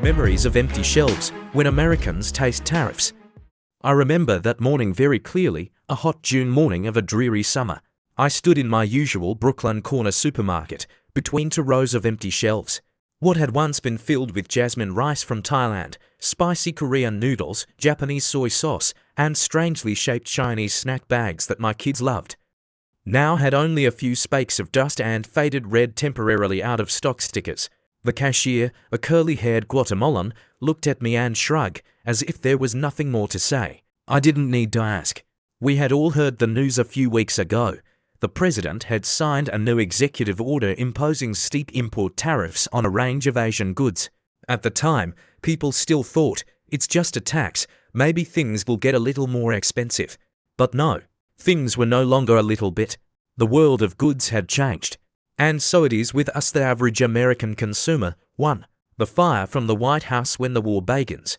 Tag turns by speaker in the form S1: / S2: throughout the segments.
S1: Memories of empty shelves when Americans taste tariffs. I remember that morning very clearly, a hot June morning of a dreary summer. I stood in my usual Brooklyn corner supermarket, between two rows of empty shelves. What had once been filled with jasmine rice from Thailand, spicy Korean noodles, Japanese soy sauce, and strangely shaped Chinese snack bags that my kids loved, now had only a few spakes of dust and faded red temporarily out of stock stickers. The cashier, a curly-haired Guatemalan, looked at me and shrugged, as if there was nothing more to say. I didn't need to ask. We had all heard the news a few weeks ago. The president had signed a new executive order imposing steep import tariffs on a range of Asian goods. At the time, people still thought, it's just a tax, maybe things will get a little more expensive. But no, things were no longer a little bit. The world of goods had changed. And so it is with us, the average American consumer. 1. The fire from the White House when the war begins.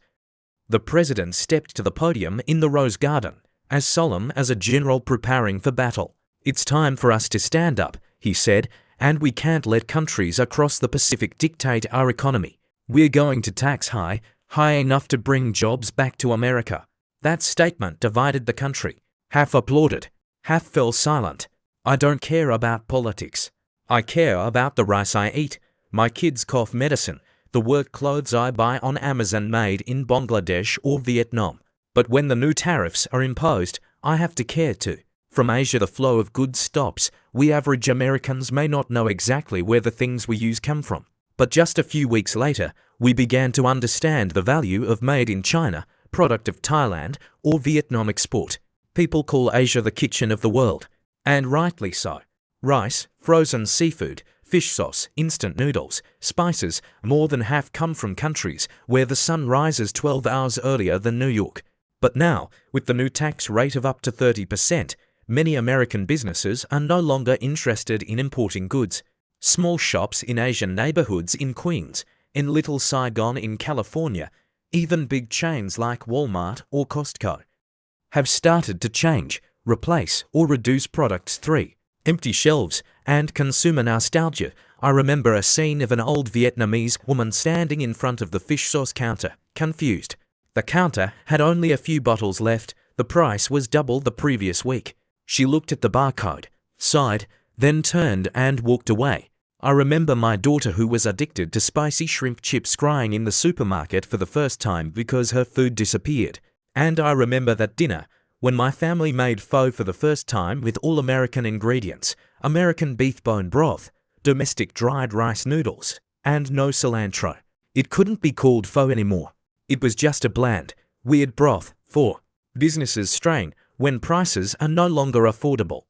S1: The president stepped to the podium in the Rose Garden, as solemn as a general preparing for battle. It's time for us to stand up, he said, and we can't let countries across the Pacific dictate our economy. We're going to tax high enough to bring jobs back to America. That statement divided the country. Half applauded, half fell silent. I don't care about politics. I care about the rice I eat, my kids' cough medicine, the work clothes I buy on Amazon made in Bangladesh or Vietnam. But when the new tariffs are imposed, I have to care too. From Asia the flow of goods stops. We average Americans may not know exactly where the things we use come from. But just a few weeks later, we began to understand the value of made in China, product of Thailand or Vietnam export. People call Asia the kitchen of the world. And rightly so. Rice, frozen seafood, fish sauce, instant noodles, spices, more than half come from countries where the sun rises 12 hours earlier than New York. But now, with the new tax rate of up to 30%, many American businesses are no longer interested in importing goods. Small shops in Asian neighborhoods in Queens, in Little Saigon in California, even big chains like Walmart or Costco, have started to change, replace, or reduce products. 3. Empty shelves and consumer nostalgia. I remember a scene of an old Vietnamese woman standing in front of the fish sauce counter, confused. The counter had only a few bottles left. The price was double the previous week. She looked at the barcode, sighed, then turned and walked away. I remember my daughter, who was addicted to spicy shrimp chips, crying in the supermarket for the first time because her food disappeared. And I remember that dinner, when my family made pho for the first time with all American ingredients, American beef bone broth, domestic dried rice noodles, and no cilantro. It couldn't be called pho anymore. It was just a bland, weird broth. 4. Businesses strain when prices are no longer affordable.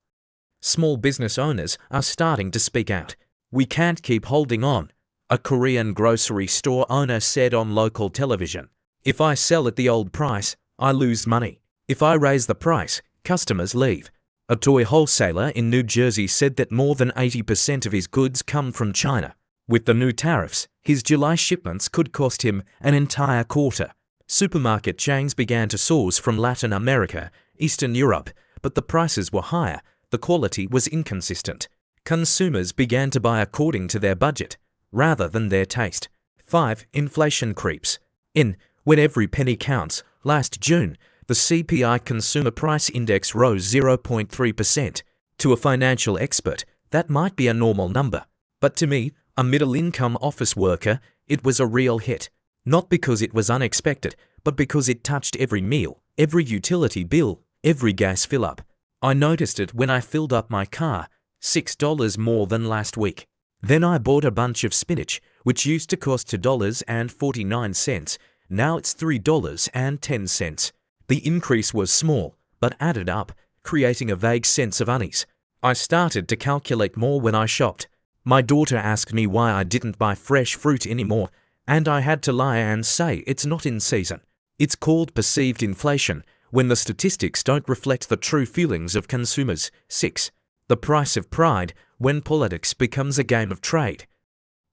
S1: Small business owners are starting to speak out. We can't keep holding on, a Korean grocery store owner said on local television. If I sell at the old price, I lose money. If I raise the price, customers leave. A toy wholesaler in New Jersey said that more than 80% of his goods come from China. With the new tariffs, his July shipments could cost him an entire quarter. Supermarket chains began to source from Latin America, Eastern Europe, but the prices were higher, the quality was inconsistent. Consumers began to buy according to their budget, rather than their taste. 5. Inflation creeps in. When every penny counts. Last June, the CPI Consumer Price Index rose 0.3%. To a financial expert, that might be a normal number. But to me, a middle-income office worker, it was a real hit. Not because it was unexpected, but because it touched every meal, every utility bill, every gas fill-up. I noticed it when I filled up my car, $6 more than last week. Then I bought a bunch of spinach, which used to cost $2.49. Now it's $3.10. The increase was small, but added up, creating a vague sense of unease. I started to calculate more when I shopped. My daughter asked me why I didn't buy fresh fruit anymore, and I had to lie and say it's not in season. It's called perceived inflation, when the statistics don't reflect the true feelings of consumers. 6. The price of pride, when politics becomes a game of trade.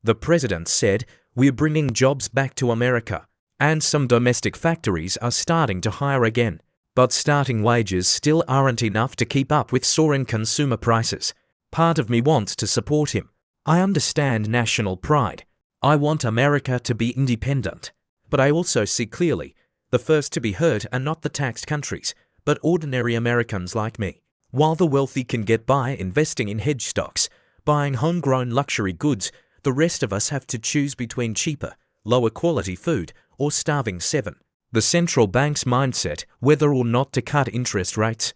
S1: The president said, "We're bringing jobs back to America." And some domestic factories are starting to hire again. But starting wages still aren't enough to keep up with soaring consumer prices. Part of me wants to support him. I understand national pride. I want America to be independent. But I also see clearly, the first to be hurt are not the taxed countries, but ordinary Americans like me. While the wealthy can get by investing in hedge stocks, buying homegrown luxury goods, the rest of us have to choose between cheaper, lower quality food or starving 7. The central bank's mindset, whether or not to cut interest rates.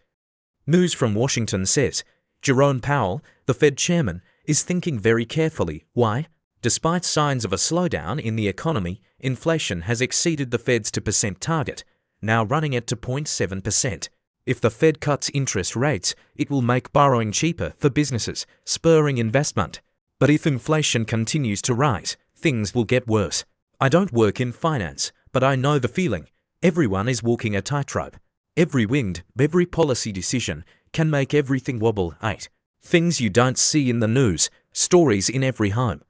S1: News from Washington says, Jerome Powell, the Fed chairman, is thinking very carefully. Why? Despite signs of a slowdown in the economy, inflation has exceeded the Fed's 2% target, now running at 2.7%. If the Fed cuts interest rates, it will make borrowing cheaper for businesses, spurring investment. But if inflation continues to rise, things will get worse. I don't work in finance, but I know the feeling. Everyone is walking a tightrope. Every policy decision can make everything wobble. 8. Things you don't see in the news, stories in every home.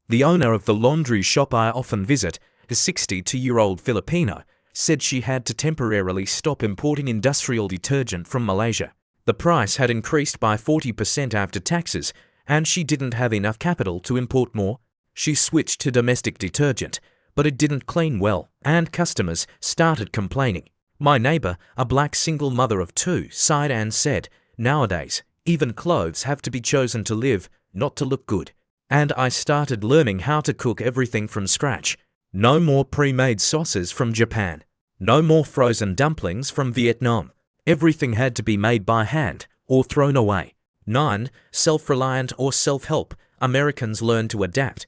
S1: The owner of the laundry shop I often visit, a 62-year-old Filipino, said she had to temporarily stop importing industrial detergent from Malaysia. The price had increased by 40% after taxes, and she didn't have enough capital to import more. She switched to domestic detergent, but it didn't clean well, and customers started complaining. My neighbor, a black single mother of 2, sighed and said, "Nowadays, even clothes have to be chosen to live, not to look good." And I started learning how to cook everything from scratch. No more pre-made sauces from Japan. No more frozen dumplings from Vietnam. Everything had to be made by hand or thrown away. 9. Self-reliant or self-help. Americans learn to adapt.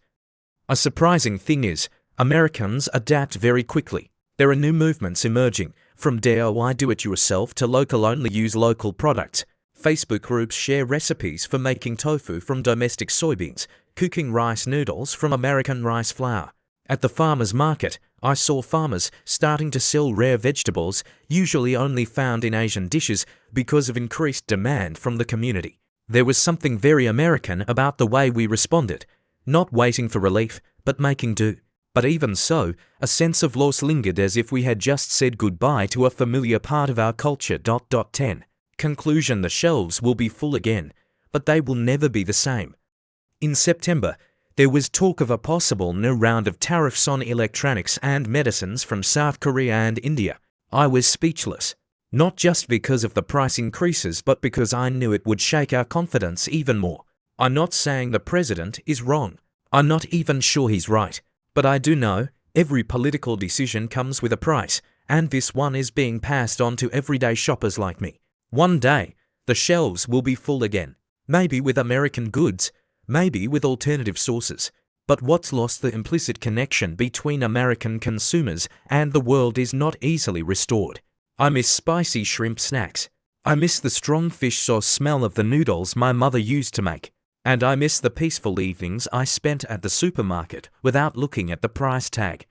S1: A surprising thing is, Americans adapt very quickly. There are new movements emerging, from DIY do-it-yourself to local-only use local products. Facebook groups share recipes for making tofu from domestic soybeans, cooking rice noodles from American rice flour. At the farmer's market, I saw farmers starting to sell rare vegetables, usually only found in Asian dishes, because of increased demand from the community. There was something very American about the way we responded, not waiting for relief, but making do. But even so, a sense of loss lingered as if we had just said goodbye to a familiar part of our culture. 10. Conclusion: the shelves will be full again, but they will never be the same. In September, there was talk of a possible new round of tariffs on electronics and medicines from South Korea and India. I was speechless, not just because of the price increases, but because I knew it would shake our confidence even more. I'm not saying the president is wrong. I'm not even sure he's right. But I do know every political decision comes with a price, and this one is being passed on to everyday shoppers like me. One day, the shelves will be full again. Maybe with American goods, maybe with alternative sources. But what's lost the implicit connection between American consumers and the world is not easily restored. I miss spicy shrimp snacks. I miss the strong fish sauce smell of the noodles my mother used to make. And I miss the peaceful evenings I spent at the supermarket without looking at the price tag.